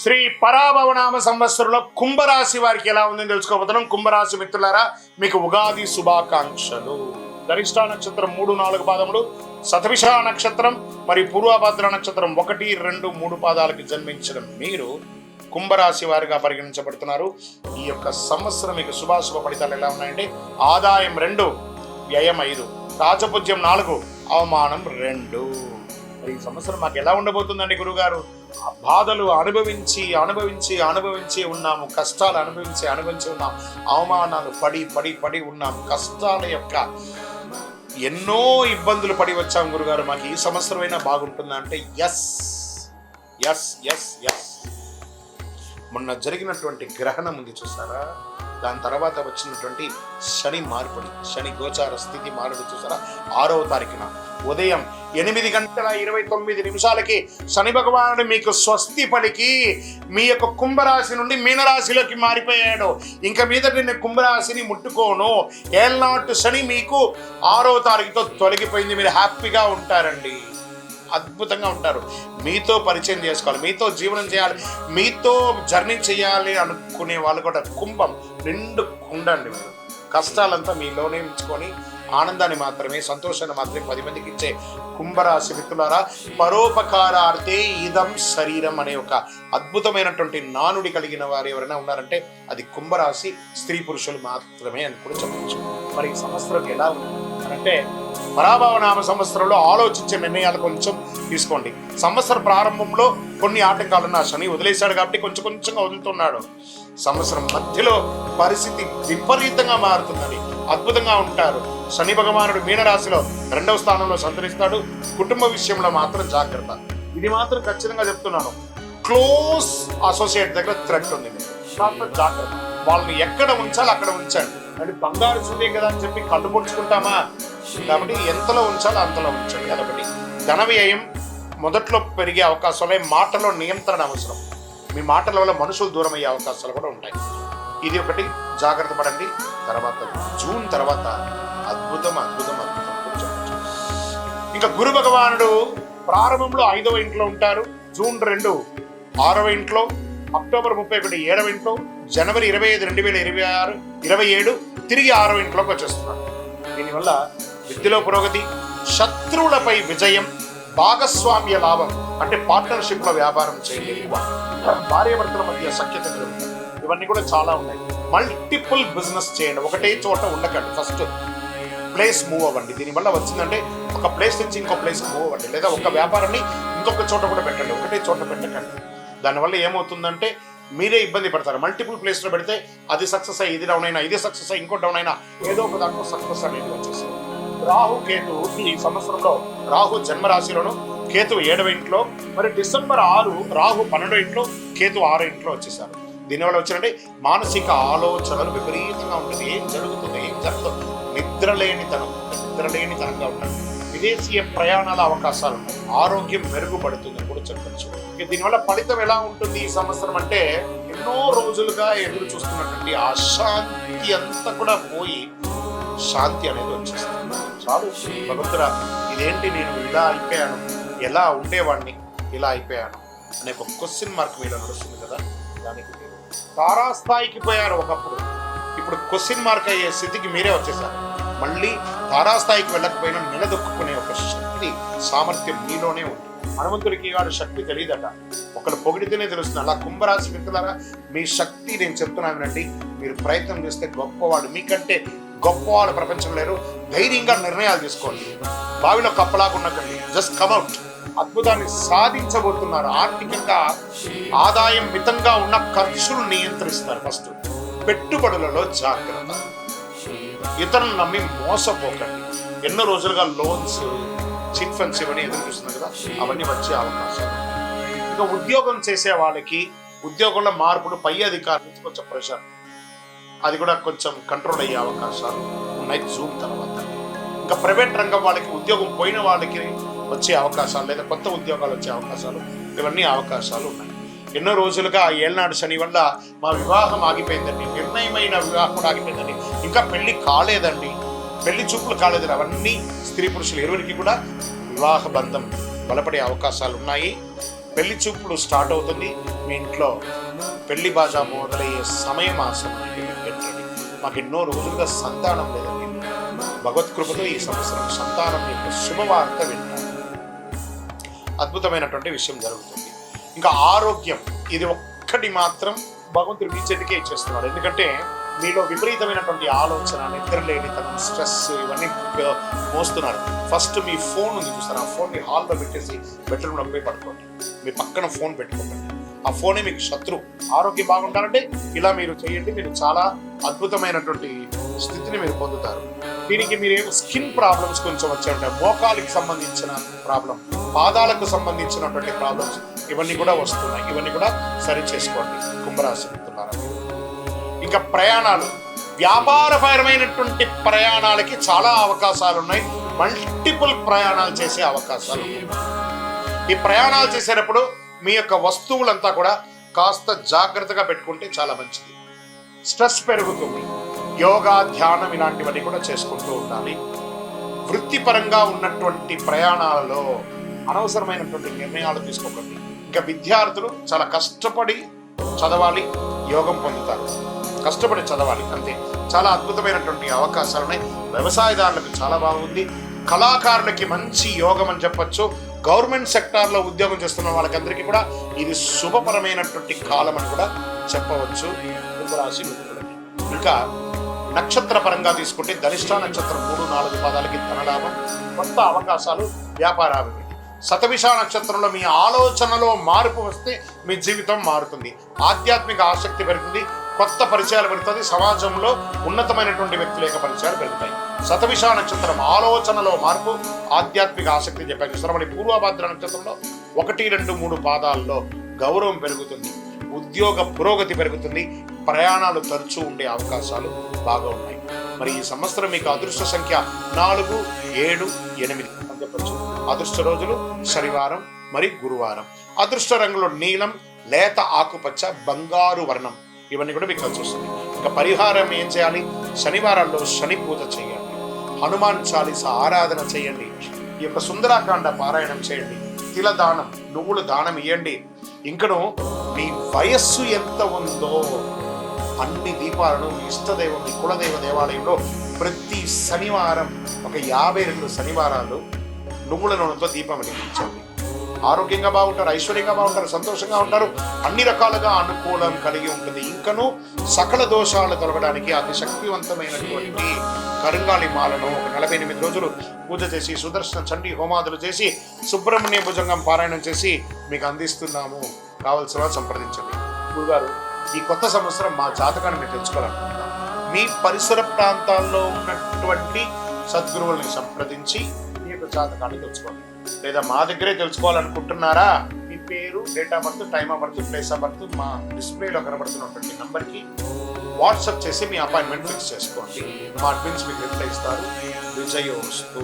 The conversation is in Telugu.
శ్రీ పరాభవనామ సంవత్సరంలో కుంభరాశి వారికి ఎలా ఉందని తెలుసుకోబోతున్నాం. కుంభరాశి మిత్రులారా, మీకు ఉగాది శుభాకాంక్షలు. ధనిష్ఠ నక్షత్రం 3, 4 పాదములు, శతభిష నక్షత్రం మరియు పూర్వభద్ర నక్షత్రం 1, 2, 3 పాదాలకు జన్మించిన మీరు కుంభరాశి వారిగా పరిగణించబడుతున్నారు. ఈ యొక్క సంవత్సరం మీకు శుభాశుభ ఫలితాలు ఎలా ఉన్నాయంటే, ఆదాయం 2, వ్యయం 5, రాజపూజ్యం 4, అవమానం 2. మరి ఈ సంవత్సరం మాకు ఎలా ఉండబోతుందండి గురుగారు? బాధలు అనుభవించి అనుభవించి అనుభవించి ఉన్నాము, కష్టాలు అనుభవించి ఉన్నాము, అవమానాలు పడి ఉన్నాము, కష్టాల యొక్క ఎన్నో ఇబ్బందులు పడి వచ్చాము గురుగారు. మాకు ఈ సంవత్సరం అయినా బాగుంటుందా అంటే ఎస్. మొన్న జరిగినటువంటి గ్రహణం ఉంది చూసారా, దాని తర్వాత వచ్చినటువంటి శని మార్పుడి, శని గోచార స్థితి మారుడు చూసారా. 6వ తారీఖున ఉదయం 8:29 శని భగవానుడు మీకు స్వస్తి పలికి మీ యొక్క కుంభరాశి నుండి మీనరాశిలోకి మారిపోయాడు. ఇంకా మీద నేను కుంభరాశిని ముట్టుకోను. ఏళ్నాటి శని మీకు 6వ తారీఖుతో తొలగిపోయింది. మీరు హ్యాపీగా ఉంటారండి, అద్భుతంగా ఉంటారు. మీతో పరిచయం చేసుకోవాలి, మీతో జీవనం చేయాలి, మీతో జర్నీ చేయాలి అనుకునే వాళ్ళు కూడా కుంభం నిండు ఉండండి. మీరు కష్టాలంతా మీలోనే ఉంచుకొని ఆనందాన్ని మాత్రమే, సంతోషాన్ని మాత్రమే 10 మందికి ఇచ్చే కుంభరాశి మిత్రులారా, పరోపకారార్థే ఇదం శరీరం అనే ఒక అద్భుతమైనటువంటి నానుడి కలిగిన వారు ఎవరైనా ఉన్నారంటే అది కుంభరాశి స్త్రీ పురుషులు మాత్రమే అని కూడా చెప్పవచ్చు. మరి ఈ సంవత్సరం ఎలా ఉంది అంటే, పరాభవనామ సంవత్సరంలో ఆలోచించే నిర్ణయాలు కొంచెం తీసుకోండి. సంవత్సర ప్రారంభంలో కొన్ని ఆటంకాలున్న శని వదిలేశాడు కాబట్టి కొంచెంగా వదులుతున్నాడు. సంవత్సరం మధ్యలో పరిస్థితి విపరీతంగా మారుతుందని, అద్భుతంగా ఉంటారు. శని భగవానుడు మీనరాశిలో 2వ స్థానంలో సంచరిస్తాడు. కుటుంబ విషయంలో మాత్రం జాగ్రత్త. ఇది మాత్రం ఖచ్చితంగా చెప్తున్నాను. క్లోజ్ అసోసియేట్ దగ్గర థ్రెట్ ఉంది, జాగ్రత్త. వాళ్ళని ఎక్కడ ఉంచాలి అక్కడ ఉంచండి. అంటే బంగారు చూడే కదా అని చెప్పి కళ్ళు పొడుచుకుంటామా? కాబట్టి ఎంతలో ఉంచాలో అంతలో ఉంచండి. కాబట్టి ధన వ్యయం మొదట్లో పెరిగే అవకాశాలు, మాటలో నియంత్రణ అవసరం. మీ మాటల వల్ల మనుషులు దూరం అయ్యే అవకాశాలు కూడా ఉంటాయి. ఇది ఒకటి, జాగ్రత్త పడండి. తర్వాత జూన్ తర్వాత అద్భుతం. ఇంకా గురు భగవానుడు ప్రారంభంలో 5వ ఇంట్లో ఉంటారు. జూన్ 2 6వ ఇంట్లో, అక్టోబర్ 31 7వ ఇంట్లో, జనవరి 25 2027 తిరిగి 6వ ఇంట్లోకి వచ్చేస్తున్నారు. దీనివల్ల విద్యలో పురోగతి, శత్రువులపై విజయం, భాగస్వామ్య లాభం అంటే పార్ట్నర్షిప్ లో వ్యాపారం చేయండి. భార్యాభర్తల మధ్య సఖ్యత పెరుగుతుంది. ఇవన్నీ కూడా చాలా ఉన్నాయి. మల్టిపుల్ బిజినెస్ చేయండి, ఒకటే చోట ఉండకండి. ఫస్ట్ ప్లేస్ మూవ్ అవ్వండి. దీనివల్ల వచ్చిందంటే ఒక ప్లేస్ నుంచి ఇంకో ప్లేస్ మూవ్ అవ్వండి, లేదా ఒక వ్యాపారాన్ని ఇంకొక చోట కూడా పెట్టండి, ఒకటే చోట పెట్టకండి. దానివల్ల ఏమవుతుందంటే మీరే ఇబ్బంది పడతారు. మల్టిపుల్ ప్లేస్లో పెడితే అది సక్సెస్ అయ్యి ఇది డౌన్ అయినా, ఇది సక్సెస్ అయ్యి ఇంకో డౌన్ అయినా, ఏదో ఒక దాంట్లో సక్సెస్ అనేది వచ్చేసింది. రాహు కేతు ఈ సంవత్సరంలో, రాహు జన్మరాశిలోను, కేతు 7వ ఇంట్లో, మరి డిసెంబర్ 6 రాహు 12వ ఇంట్లో, కేతు 6వ ఇంట్లో వచ్చేసారు. దీనివల్ల వచ్చినట్టే మానసిక ఆలోచనలు విపరీతంగా ఉంటుంది. ఏం జరుగుతుంది, ఏం జరుగుతుంది, నిద్రలేనితనంగా ఉంటుంది. విదేశీయ ప్రయాణాల అవకాశాలు ఉన్నాయి. ఆరోగ్యం మెరుగుపడుతుందని కూడా చెప్పచ్చు. దీనివల్ల ఫలితం ఎలా ఉంటుంది ఈ సంవత్సరం అంటే, ఎన్నో రోజులుగా ఎదురు చూస్తున్నటువంటి అశాంతి అంతా కూడా పోయి శాంతి అనేది వచ్చేస్తుంది. చాలు భగవంతుడా, ఇదేంటి నేను ఇలా అయిపోయాను, ఎలా ఉండేవాడిని ఇలా అయిపోయాను అనే ఒక క్వశ్చన్ మార్క్ మీద నడుస్తుంది కదా. దానికి మీరు తారాస్థాయికి పోయారు ఒకప్పుడు, ఇప్పుడు క్వశ్చన్ మార్క్ అయ్యే స్థితికి మీరే వచ్చేసారు. మళ్ళీ తారాస్థాయికి వెళ్ళకపోయినా నిలదొక్కునే ఒక శక్తి, సామర్థ్యం మీలోనే ఉంది. హనుమంతుడికి వాడు శక్తి తెలియదట, ఒకరు పొగిడితేనే తెలుస్తుంది. అలా కుంభరాశి మిత్రులారా, మీ శక్తి నేను చెప్తున్నానండి. మీరు ప్రయత్నం చేస్తే గొప్పవాడు, మీకంటే గొప్పవాళ్ళు ప్రపంచంలో లేరు. ధైర్యంగా నిర్ణయాలు తీసుకోండి. బావిలో కప్పలాగున్నకండి, జస్ట్ కమ్అట్. అద్భుతాన్ని సాధించబోతున్నారు. ఆర్థికంగా ఆదాయం మితంగా ఉన్న ఖర్చులు నియంత్రిస్తారు. ఫస్ట్ పెట్టుబడులలో జాగ్రత్త. ఇతరులను నమ్మి మోసపోకండి. ఎన్నో రోజులుగా లోన్స్, చిట్ ఫండ్స్ ఇవన్నీ ఎదురు చూస్తున్నారు కదా, అవన్నీ వచ్చే అవకాశాలు. ఇంకా ఉద్యోగం చేసే వాళ్ళకి ఉద్యోగంలో మార్పులు, పై అధికారుల నుంచి కొంచెం ప్రెషర్, అది కూడా కొంచెం కంట్రోల్ అయ్యే అవకాశాలు ఉన్నాయి జూన్ తర్వాత. ఇంకా ప్రైవేట్ రంగం వాళ్ళకి, ఉద్యోగం పోయిన వాళ్ళకి వచ్చే అవకాశాలు, లేదా కొత్త ఉద్యోగాలు వచ్చే అవకాశాలు, ఇవన్నీ అవకాశాలు ఉన్నాయి. ఎన్నో రోజులుగా ఏళ్నాడు శని వల్ల మా వివాహం ఆగిపోయిందండి, నిర్ణయమైన వివాహం ఆగిపోయిందండి, ఇంకా పెళ్లి కాలేదండి, పెళ్లి చూపులు కాలేదండి, అవన్నీ స్త్రీ పురుషులు ఇరువురికి కూడా వివాహ బంధం బలపడే అవకాశాలు ఉన్నాయి. పెళ్లి చూపులు స్టార్ట్ అవుతుంది. మీ ఇంట్లో పెళ్లి బాజా మొదలయ్యే సమయం ఆ సమయానికి పెట్టండి. మాకు ఎన్నో రోజులుగా సంతానం లేదండి. భగవత్ కృపతో ఈ సంవత్సరం సంతానం యొక్క శుభవార్త వింటారు. అద్భుతమైనటువంటి విషయం జరుగుతుంది. ఇంకా ఆరోగ్యం, ఇది ఒక్కటి మాత్రం భగవంతుడు మీ చేతికే ఇచ్చేస్తున్నాడు. ఎందుకంటే మీలో విపరీతమైనటువంటి ఆలోచన, నిద్రలేనితనం, స్ట్రెస్ ఇవన్నీ మోస్తున్నారు. ఫస్ట్ మీ ఫోన్ ఉంది చూస్తారు, ఆ ఫోన్ని హాల్లో పెట్టేసి బెడ్రూమ్లో పోయి పడుకోండి. మీ పక్కన ఫోన్ పెట్టుకోండి. ఆ ఫోనే మీకు శత్రు. ఆరోగ్యం బాగుండాలంటే ఇలా మీరు చేయండి. మీరు చాలా అద్భుతమైనటువంటి స్థితిని మీరు పొందుతారు. దీనికి మీరు స్కిన్ ప్రాబ్లమ్స్ కొంచెం వచ్చి ఉంటాయి. మోకాలికి సంబంధించిన ప్రాబ్లం, పాదాలకు సంబంధించినటువంటి ప్రాబ్లమ్స్ ఇవన్నీ కూడా వస్తున్నాయి. ఇవన్నీ కూడా సరి చేసుకోండి కుంభరాశి మిత్రులారా. ఇంకా ప్రయాణాలు, వ్యాపారపరమైనటువంటి ప్రయాణాలకి చాలా అవకాశాలు ఉన్నాయి. మల్టిపుల్ ప్రయాణాలు చేసే అవకాశాలు ఉన్నాయి. ఈ ప్రయాణాలు చేసేటప్పుడు మీ యొక్క వస్తువులంతా కూడా కాస్త జాగ్రత్తగా పెట్టుకుంటే చాలా మంచిది. స్ట్రెస్ పెరుగుతుంది. యోగా, ధ్యానం ఇలాంటివన్నీ కూడా చేసుకుంటూ ఉండాలి. వృత్తిపరంగా ఉన్నటువంటి ప్రయాణాలలో అనవసరమైనటువంటి నిర్ణయాలు తీసుకోకండి. ఇంకా విద్యార్థులు చాలా కష్టపడి చదవాలి, యోగం పొందుతారు. కష్టపడి చదవాలి అంతే. చాలా అద్భుతమైనటువంటి అవకాశాలు ఉన్నాయి. వ్యవసాయదారులకు చాలా బాగుంది. కళాకారులకి మంచి యోగం అని చెప్పచ్చు. గవర్నమెంట్ సెక్టార్లో ఉద్యోగం చేస్తున్న వాళ్ళకందరికీ కూడా ఇది శుభపరమైనటువంటి కాలం అని కూడా చెప్పవచ్చు కుంభరాశి మిత్రులకి. ఇంకా నక్షత్ర పరంగా తీసుకుంటే ధనిష్ట నక్షత్రం 3-4 పాదాలకి ధనలాభం, కొత్త అవకాశాలు, వ్యాపారాభివృద్ధి. శతభిష నక్షత్రంలో మీ ఆలోచనలో మార్పు వస్తే మీ జీవితం మారుతుంది. ఆధ్యాత్మిక ఆసక్తి పెరుగుతుంది. కొత్త పరిచయాలు పెరుగుతుంది. సమాజంలో ఉన్నతమైనటువంటి వ్యక్తుల యొక్క పరిచయాలు పెరుగుతాయి. శతభిష నక్షత్రం ఆలోచనలో మార్పు, ఆధ్యాత్మిక ఆసక్తి చెప్పాను. శ్రవణి పూర్వభద్ర నక్షత్రంలో 1, 2, 3 పాదాల్లో గౌరవం పెరుగుతుంది. ఉద్యోగ పురోగతి పెరుగుతుంది. ప్రయాణాలు తరచూ ఉండే అవకాశాలు బాగా ఉన్నాయి. మరి ఈ సంవత్సరం మీకు అదృష్ట సంఖ్య 4, 7, 8 అని చెప్పచ్చు. అదృష్ట రోజులు శనివారం మరి గురువారం. అదృష్ట రంగులు నీలం, లేత ఆకుపచ్చ, బంగారు వర్ణం ఇవన్నీ కూడా మీకు కలిసి వస్తుంది. ఇంకా పరిహారం ఏం చేయాలి? శనివారాల్లో శని పూజ చేయండి. హనుమాన్ చాలీసా ఆరాధన చేయండి. ఈ యొక్క సుందరాకాండ పారాయణం చేయండి. తిల దానం, నువ్వులు దానం ఇవ్వండి. ఇంకను మీ వయస్సు ఎంత ఉందో అన్ని దీపాలను ఇష్టదైవం, మీ కులదైవ దేవాలయంలో ప్రతి శనివారం ఒక 52 శనివారాలు నువ్వుల నూనెతో దీపం వెలిగించండి. ఆరోగ్యంగా బాగుంటారు, ఐశ్వర్యంగా బాగుంటారు, సంతోషంగా ఉంటారు. అన్ని రకాలుగా అనుకూలం కలిగి ఉంటుంది. ఇంకను సకల దోషాలు తొలగడానికి అతి శక్తివంతమైనటువంటి కరుంగాలి మాలను ఒక 48 రోజులు పూజ చేసి, సుదర్శన చండీ హోమాదులు చేసి, సుబ్రహ్మణ్య భుజంగం పారాయణం చేసి మీకు అందిస్తున్నాము. కావలసిన సంప్రదించండి. గురుగారు, ఈ కొత్త సంవత్సరం మా జాతకాన్ని మీరు తెలుసుకోవాలనుకుంటున్నాం. మీ పరిసర ప్రాంతాల్లో ఉన్నటువంటి సద్గురువుల్ని సంప్రదించి మీ యొక్క జాతకాన్ని తెలుసుకోండి. లేదా మా దగ్గరే తెలుసుకోవాలనుకుంటున్నారా? మీ పేరు, date of birth, time of birth, place of birth మా డిస్ప్లేలో కనబడుతున్నటువంటి నంబర్కి వాట్సాప్ చేసి మీ అపాయింట్మెంట్ ఫిక్స్ చేసుకోండి. మా అడ్మిన్స్ మీకు రిప్లై ఇస్తారు. విజయోస్తు.